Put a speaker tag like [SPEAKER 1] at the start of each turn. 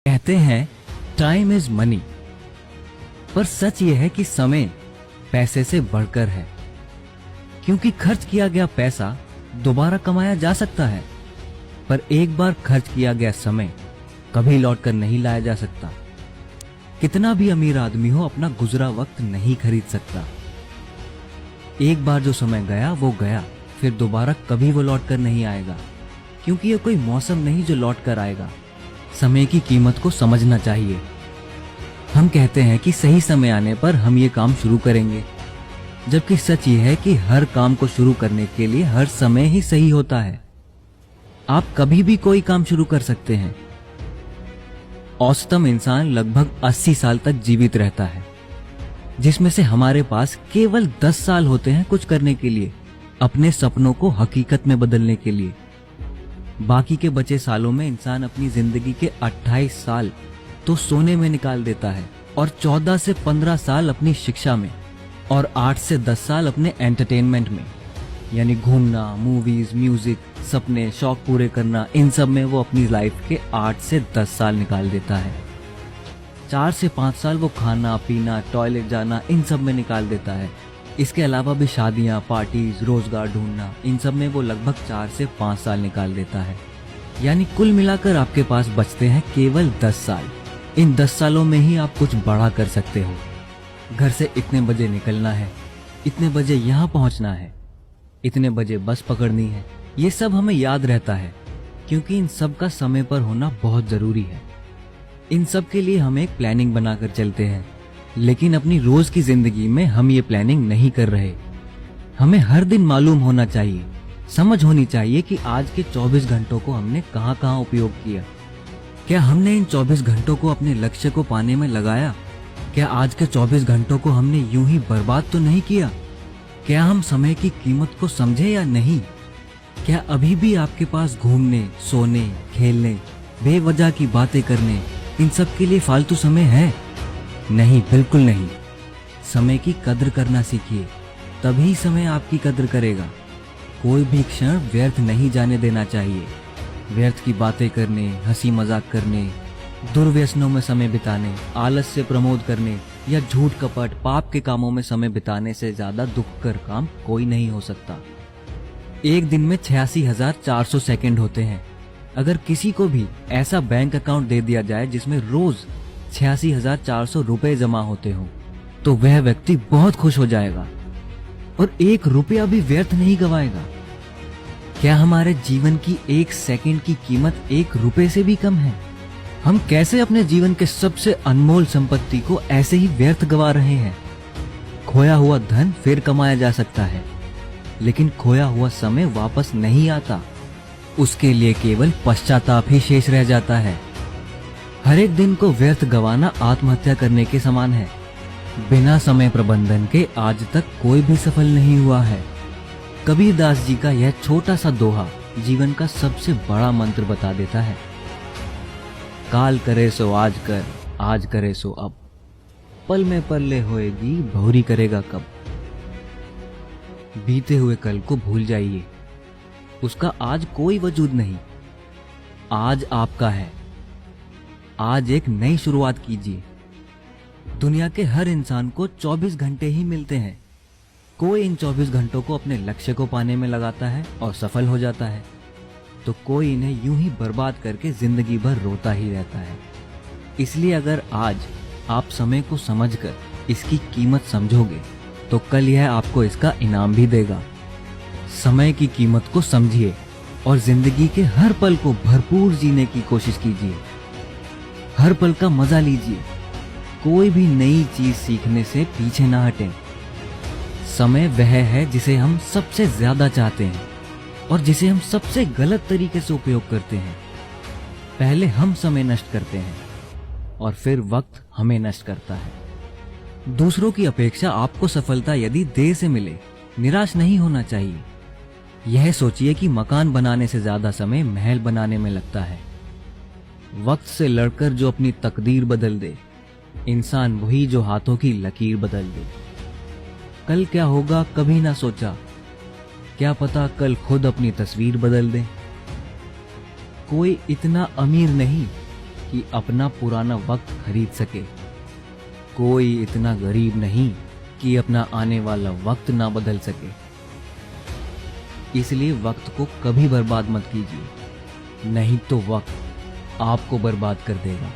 [SPEAKER 1] कहते हैं time is money, पर सच ये है कि समय पैसे से बढ़कर है, क्योंकि खर्च किया गया पैसा दोबारा कमाया जा सकता है, पर एक बार खर्च किया गया समय कभी लौटकर नहीं लाया जा सकता। कितना भी अमीर आदमी हो, अपना गुजरा वक्त नहीं खरीद सकता। एक बार जो समय गया वो गया, फिर दोबारा कभी वो लौटकर नहीं आएगा, क्योंकि ये कोई मौसम नहीं जो लौटकर आएगा। समय की कीमत को समझना चाहिए। हम कहते हैं कि सही समय आने पर हम ये काम शुरू करेंगे, जबकि सच ये है कि हर काम को शुरू करने के लिए हर समय ही सही होता है। आप कभी भी कोई काम शुरू कर सकते हैं। औसतन इंसान लगभग 80 साल तक जीवित रहता है, जिसमें से हमारे पास केवल 10 साल होते हैं कुछ करने के लिए, अपने सपनों को हकीकत में बदलने के लिए। बाकी के बचे सालों में इंसान अपनी जिंदगी के 28 साल तो सोने में निकाल देता है, और 14 से 15 साल अपनी शिक्षा में, और 8 से 10 साल अपने एंटरटेनमेंट में, यानी घूमना, मूवीज, म्यूजिक, सपने, शौक पूरे करना, इन सब में वो अपनी लाइफ के 8 से 10 साल निकाल देता है। 4 से 5 साल वो खाना पीना, टॉयलेट जाना, इन सब में निकाल देता है। इसके अलावा भी शादियां, पार्टीज, रोजगार ढूंढना, इन सब में वो लगभग 4 से 5 साल निकाल देता है। यानी कुल मिलाकर आपके पास बचते हैं केवल 10 साल। इन 10 सालों में ही आप कुछ बड़ा कर सकते हो। घर से इतने बजे निकलना है, इतने बजे यहाँ पहुंचना है, इतने बजे बस पकड़नी है, ये सब हमें याद रहता है, क्योंकि इन सब का समय पर होना बहुत जरूरी है। इन सब के लिए हम एक प्लानिंग बनाकर चलते हैं, लेकिन अपनी रोज की जिंदगी में हम ये प्लानिंग नहीं कर रहे। हमें हर दिन मालूम होना चाहिए, समझ होनी चाहिए कि आज के 24 घंटों को हमने कहाँ कहाँ उपयोग किया। क्या हमने इन 24 घंटों को अपने लक्ष्य को पाने में लगाया? क्या आज के 24 घंटों को हमने यूं ही बर्बाद तो नहीं किया? क्या हम समय की कीमत को समझे या नहीं? क्या अभी भी आपके पास घूमने, सोने, खेलने, बेवजह की बातें करने, इन सब के लिए फालतू समय है? नहीं, बिल्कुल नहीं। समय की कद्र करना सीखिए, तभी समय आपकी कद्र करेगा। कोई भी क्षण व्यर्थ नहीं जाने देना चाहिए। व्यर्थ की बातें करने, हंसी मजाक करने, दुर्व्यसनों में समय बिताने, आलस से प्रमोद करने या झूठ कपट, पाप के कामों में समय बिताने से ज्यादा दुखकर काम कोई नहीं हो सकता। एक दिन में 86,400 सेकंड होते हैं। अगर किसी को भी ऐसा बैंक अकाउंट दे दिया जाए जिसमें रोज 86,400 रुपए जमा होते हो, तो वह व्यक्ति बहुत खुश हो जाएगा और 1 रुपया भी व्यर्थ नहीं गवाएगा। क्या हमारे जीवन की 1 सेकंड की कीमत 1 रुपए से भी कम है? हम कैसे अपने जीवन के सबसे अनमोल संपत्ति को ऐसे ही व्यर्थ गवा रहे हैं? खोया हुआ धन फिर कमाया जा सकता है, लेकिन खोया हुआ समय वापस नहीं आता। उसके लिए केवल पश्चाताप ही शेष रह जाता है। हर एक दिन को व्यर्थ गवाना आत्महत्या करने के समान है। बिना समय प्रबंधन के आज तक कोई भी सफल नहीं हुआ है। कबीरदास जी का यह छोटा सा दोहा जीवन का सबसे बड़ा मंत्र बता देता है। काल करे सो आज कर, आज करे सो अब, पल में पल्ले होएगी बहुरी करेगा कब। बीते हुए कल को भूल जाइए, उसका आज कोई वजूद नहीं। आज आपका है। आज एक नई शुरुआत कीजिए। दुनिया के हर इंसान को 24 घंटे ही मिलते हैं। कोई इन 24 घंटों को अपने लक्ष्य को पाने में लगाता है और सफल हो जाता है, तो कोई इन्हें यूं ही बर्बाद करके जिंदगी भर रोता ही रहता है। इसलिए अगर आज आप समय को समझकर इसकी कीमत समझोगे, तो कल यह आपको इसका इनाम भी देगा। समय की कीमत को समझिए और जिंदगी के हर पल को भरपूर जीने की कोशिश कीजिए। हर पल का मजा लीजिए। कोई भी नई चीज सीखने से पीछे ना हटें। समय वह है जिसे हम सबसे ज्यादा चाहते हैं और जिसे हम सबसे गलत तरीके से उपयोग करते हैं। पहले हम समय नष्ट करते हैं और फिर वक्त हमें नष्ट करता है। दूसरों की अपेक्षा आपको सफलता यदि देर से मिले, निराश नहीं होना चाहिए। यह सोचिए कि मकान बनाने से ज्यादा समय महल बनाने में लगता है। वक्त से लड़कर जो अपनी तकदीर बदल दे, इंसान वही जो हाथों की लकीर बदल दे। कल क्या होगा कभी ना सोचा, क्या पता कल खुद अपनी तस्वीर बदल दे। कोई इतना अमीर नहीं कि अपना पुराना वक्त खरीद सके। कोई इतना गरीब नहीं कि अपना आने वाला वक्त ना बदल सके। इसलिए वक्त को कभी बर्बाद मत कीजिए, नहीं तो वक्त आपको बर्बाद कर देगा।